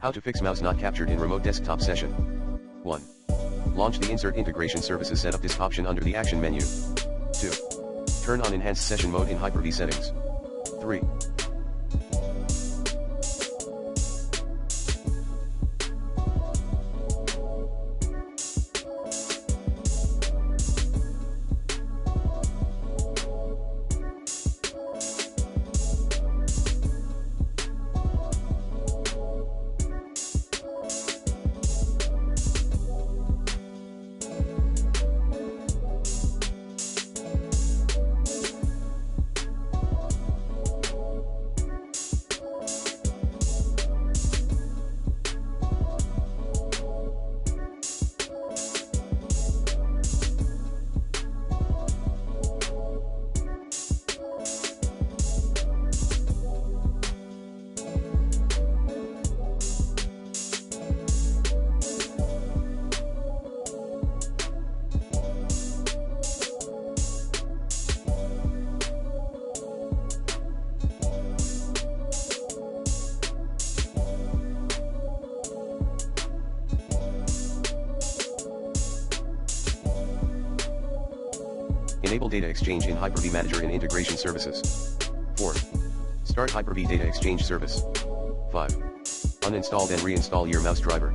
How to fix mouse not captured in remote desktop session. 1. Launch the Insert Integration Services Setup Disk option under the Action menu. 2. Turn on Enhanced Session Mode in Hyper-V settings. 3. Enable Data Exchange in Hyper-V Manager in Integration Services. 4. Start Hyper-V Data Exchange Service. 5. Uninstall then reinstall your mouse driver.